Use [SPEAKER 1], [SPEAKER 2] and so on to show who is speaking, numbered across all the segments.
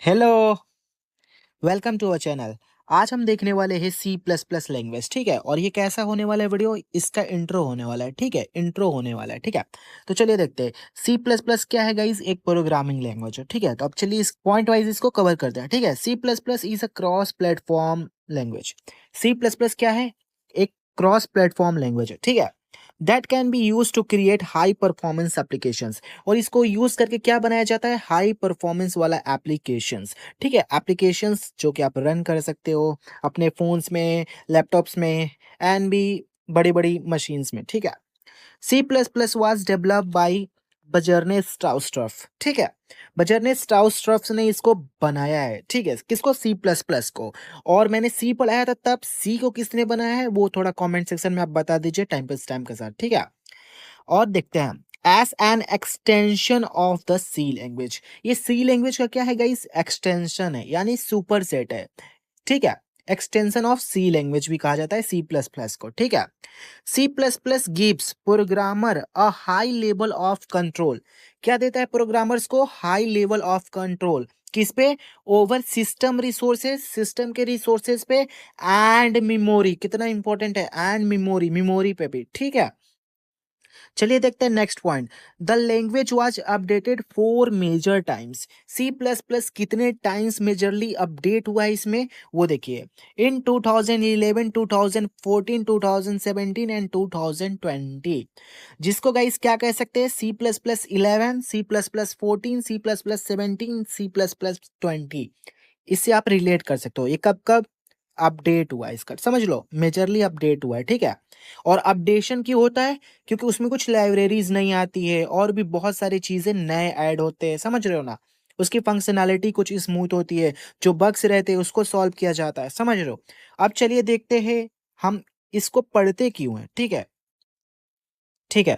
[SPEAKER 1] Hello, welcome to our channel. आज हम देखने वाले हैं सी प्लस प्लस लैंग्वेज। ठीक है, और ये कैसा होने वाला है वीडियो, इसका इंट्रो होने वाला है। ठीक है, इंट्रो होने वाला है। ठीक है, तो चलिए देखते हैं सी प्लस प्लस क्या है गाइज। एक प्रोग्रामिंग लैंग्वेज है। ठीक है, तो अब चलिए इस पॉइंट वाइज इसको कवर करते हैं। ठीक है, C plus plus is a cross platform language. C plus plus क्या है? एक क्रॉस प्लेटफॉर्म लैंग्वेज है। ठीक है, that can be use to create high performance applications. और इसको यूज करके क्या बनाया जाता है? हाई परफॉर्मेंस वाला एप्लीकेशंस। ठीक है, एप्लीकेशंस जो कि आप रन कर सकते हो अपने फोन्स में, लैपटॉप्स में एंड भी बड़ी बड़ी मशीन्स में। ठीक है, C plus plus was develop by Bjarne Stroustrup. ठीक है, बजरने स्ट्राउस्ट्रफ ने इसको बनाया है। ठीक है, किसको? सी प्लस प्लस को। और मैंने सी पढ़ाया था, तब सी को किसने बनाया है वो थोड़ा कमेंट सेक्शन में आप बता दीजिए टाइम के साथ। ठीक है, और देखते हैं as an extension of the C language. ये सी लैंग्वेज का क्या है गाइस? एक्सटेंशन है, यानी सुपर सेट है। ठीक है, एक्सटेंशन ऑफ सी लैंग्वेज भी कहा जाता है सी प्लस प्लस को। ठीक है, C plus plus gives programmer a high level of control. क्या देता है प्रोग्रामर्स को? High level of control. किस पे? ओवर सिस्टम रिसोर्सेज, सिस्टम के रिसोर्सेज पे एंड मेमोरी। कितना इंपॉर्टेंट है? एंड मेमोरी, मेमोरी पे भी। ठीक है, चलिए देखते हैं next point. The language was updated 4 major times. C plus plus कितने टाइम्स मेजरली अपडेट हुआ है इसमें, वो देखिए। In 2011, 2014, 2017 and 2020। जिसको गाइस क्या कह सकते हैं? C plus plus 11, C plus plus 14, C plus plus 17, C plus plus 20। इससे आप रिलेट कर सकते हो ये कब कब अपडेट हुआ है इसका। समझ लो, मेजरली अपडेट हुआ है। ठीक है, और अपडेशन क्यों होता है? क्योंकि उसमें कुछ लाइब्रेरीज नहीं आती है और भी बहुत सारी चीजें नए ऐड होते हैं। समझ रहे हो ना? उसकी फंक्शनैलिटी कुछ स्मूथ होती है, जो बग्स रहते हैं उसको सॉल्व किया जाता है। समझ रहे हो? अब चलिए देखते हैं हम इसको पढ़ते क्यों हैं। ठीक है, ठीक है,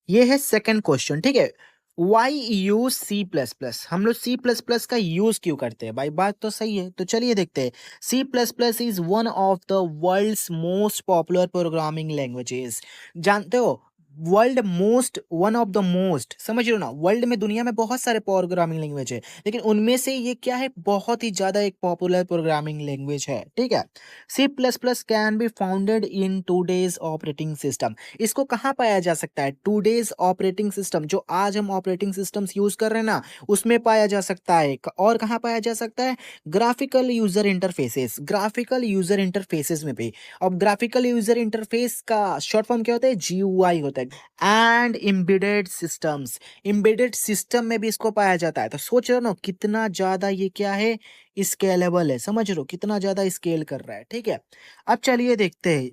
[SPEAKER 1] ये है सेकंड क्वेश्चन। ठीक है, why use C plus plus. हम लोग सी प्लस प्लस का यूज क्यों करते हैं भाई? बात तो सही है, तो चलिए देखते हैं। C plus plus is one of the world's most popular programming languages. जानते हो, world most, one of the most. समझ रहे हो ना? वर्ल्ड में, दुनिया में बहुत सारे प्रोग्रामिंग लैंग्वेज है, लेकिन उनमें से ये क्या है? बहुत ही ज्यादा एक पॉपुलर प्रोग्रामिंग लैंग्वेज है। ठीक है, C plus plus can be founded in today's operating system. इसको कहाँ पाया जा सकता है? टूडेज ऑपरेटिंग सिस्टम, जो आज हम ऑपरेटिंग सिस्टम्स यूज कर रहे हैं ना, उसमें पाया जा सकता है। और कहाँ पाया जा सकता है? Graphical user interfaces, graphical user interfaces में भी। अब ग्राफिकल यूजर इंटरफेस का शॉर्ट फॉर्म क्या होता है? जीयूआई होता है। And embedded systems, embedded system में भी इसको पाया जाता है। तो सोच रहे हो ना कितना ज्यादा ये क्या है? स्केलेबल है। समझ रहे हो कितना ज्यादा स्केल कर रहा है। ठीक है, अब चलिए देखते हैं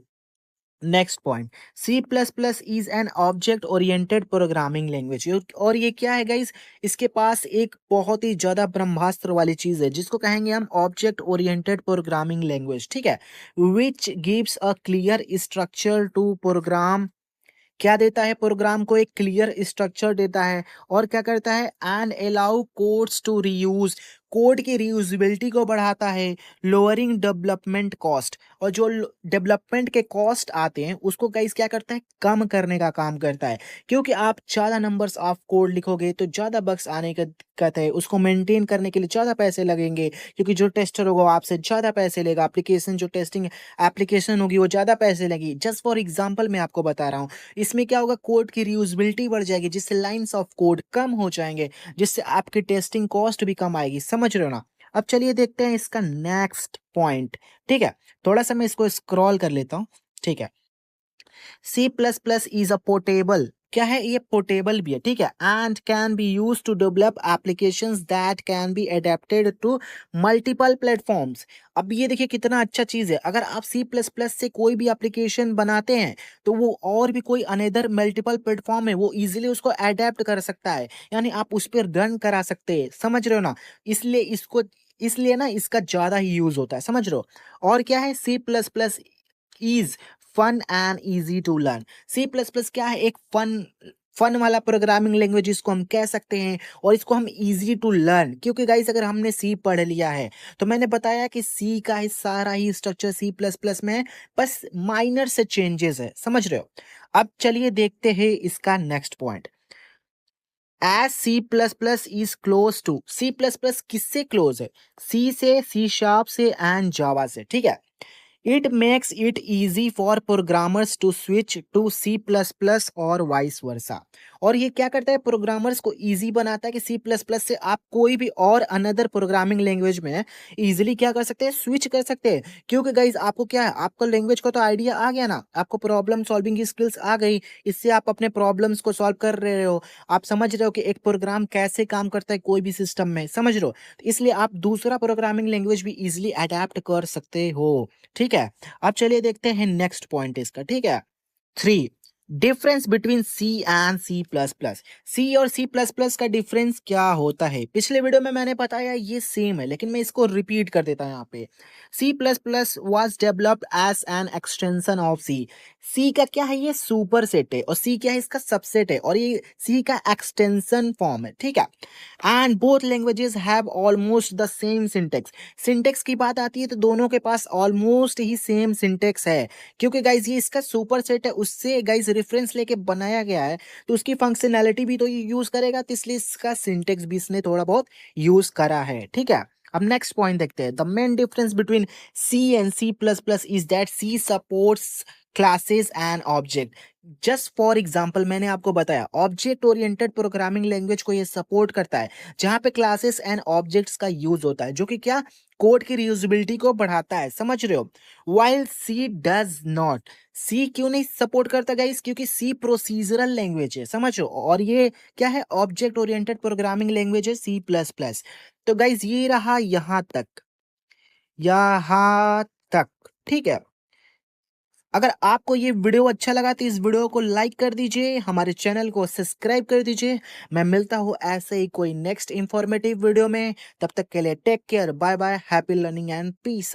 [SPEAKER 1] next point. C plus plus is an object oriented programming language. और ये क्या है गाइस? इसके पास एक बहुत ही ज्यादा ब्रह्मास्त्र वाली चीज है, जिसको कहेंगे हम ऑब्जेक्ट ओरिएंटेड प्रोग्रामिंग लैंग्वेज। ठीक है, which gives a clear structure to program. क्या देता है? प्रोग्राम को एक क्लियर स्ट्रक्चर देता है। और क्या करता है? And allow codes to reuse, code की रीयूजेबिलिटी को बढ़ाता है। लोअरिंग डेवलपमेंट कॉस्ट, और जो डेवलपमेंट के कॉस्ट आते हैं उसको गाइस क्या करता है? कम करने का काम करता है। क्योंकि आप ज्यादा नंबर्स ऑफ कोड लिखोगे तो ज्यादा बग्स आने का दिक्कत है, उसको मेंटेन करने के लिए ज्यादा पैसे लगेंगे, क्योंकि जो टेस्टर होगा वो आपसे ज्यादा पैसे लेगा। एप्लीकेशन जो टेस्टिंग एप्लीकेशन होगी वो ज्यादा पैसे लेगी। जस्ट फॉर एग्जाम्पल मैं आपको बता रहा हूँ, इसमें क्या होगा? कोड की रीयूजेबिलिटी बढ़ जाएगी, जिससे लाइंस ऑफ कोड कम हो जाएंगे, जिससे आपकी टेस्टिंग कॉस्ट भी कम आएगी। समझ रहे हो ना? अब चलिए देखते हैं इसका नेक्स्ट पॉइंट। ठीक है, थोड़ा सा मैं इसको स्क्रॉल कर लेता हूँ। ठीक है, C plus plus is a portable. क्या है ये? पोर्टेबल भी है। ठीक है, and can be use to develop applications that can be adapted to multiple platforms. अब ये देखिए कितना अच्छा चीज है। अगर आप सी प्लस प्लस से कोई भी एप्लीकेशन बनाते हैं, तो वो और भी कोई अनदर मल्टीपल प्लेटफॉर्म है, वो इजीली उसको अडेप्ट कर सकता है, यानी आप उस पर रन करा सकते हैं। समझ रहे हो ना? इसलिए इसको, इसलिए ना इसका ज्यादा ही यूज होता है। समझ रहे हो? और क्या है? C plus plus is fun and easy to learn. C plus plus क्या है? एक फन, फन वाला प्रोग्रामिंग लैंग्वेज इसको हम कह सकते हैं। और इसको हम इजी टू लर्न, क्योंकि गाइस अगर हमने सी पढ़ लिया है, तो मैंने बताया कि सी का ही सारा ही स्ट्रक्चर सी प्लस प्लस में है, बस माइनर से चेंजेस है। समझ रहे हो? अब चलिए देखते हैं इसका next point. As C plus plus is close to, C plus plus किससे क्लोज है? सी से, सी शार्प से एंड जावा से, ठीक है। It makes it easy for programmers to switch to C plus plus और वाइस वर्सा। और ये क्या करता है? प्रोग्रामर्स को इजी बनाता है कि सी प्लस प्लस से आप कोई भी और अनदर प्रोग्रामिंग लैंग्वेज में इजीली क्या कर सकते हैं? स्विच कर सकते हैं। क्योंकि गाइज आपको क्या है, आपको लैंग्वेज का तो आइडिया आ गया ना, आपको प्रॉब्लम सॉल्विंग की स्किल्स आ गई, इससे आप अपने प्रॉब्लम्स को सॉल्व कर रहे हो, आप समझ रहे हो कि एक प्रोग्राम कैसे काम करता है कोई भी सिस्टम में, समझ रहे हो? तो इसलिए आप दूसरा प्रोग्रामिंग लैंग्वेज भी इजीली अडेप्ट कर सकते हो, ठीक है। अब चलिए देखते हैं नेक्स्ट पॉइंट इसका, ठीक है। Three, difference between C and C plus plus. C और सी प्लस प्लस का डिफरेंस क्या होता है? पिछले वीडियो में मैंने बताया ये सेम है, लेकिन मैं इसको रिपीट कर देता हूं यहाँ पे। C plus plus was developed as an extension of C. C का क्या है? ये सुपर सेट है, और सी क्या है? इसका सबसेट है, और ये सी का एक्सटेंशन फॉर्म है, ठीक है। And both languages have almost the same syntax. Syntax की बात आती है तो दोनों के पास ऑलमोस्ट ही सेम सिंटेक्स है, क्योंकि गाइज ये इसका सुपर सेट है, उससे गाइज रेफरेंस लेके बनाया गया है, तो उसकी फंक्शनैलिटी भी तो ये यूज करेगा, तो इसलिए इसका सिंटेक्स भी इसने थोड़ा बहुत यूज करा है, ठीक है। अब नेक्स्ट पॉइंट देखते हैं। The main difference between C and C plus plus is that C supports classes and object. Just for example मैंने आपको बताया, ऑब्जेक्ट ओरिएंटेड प्रोग्रामिंग लैंग्वेज को ये सपोर्ट करता है, जहां पे क्लासेस एंड ऑब्जेक्ट्स का यूज होता है, जो कि क्या, कोड की रियूजेबिलिटी को बढ़ाता है, समझ रहे हो? While C does not. C क्यों नहीं सपोर्ट करता गाइस? क्योंकि सी प्रोसीजरल लैंग्वेज है, समझ रहे हो? और ये क्या है? ऑब्जेक्ट ओरिएंटेड प्रोग्रामिंग लैंग्वेज है, सी प्लस प्लस। तो गाइस ये रहा यहां तक, यहां तक, ठीक है। अगर आपको ये वीडियो अच्छा लगा तो इस वीडियो को लाइक कर दीजिए, हमारे चैनल को सब्सक्राइब कर दीजिए। मैं मिलता हूँ ऐसे ही कोई नेक्स्ट इंफॉर्मेटिव वीडियो में, तब तक के लिए take care, bye bye, happy learning and piece.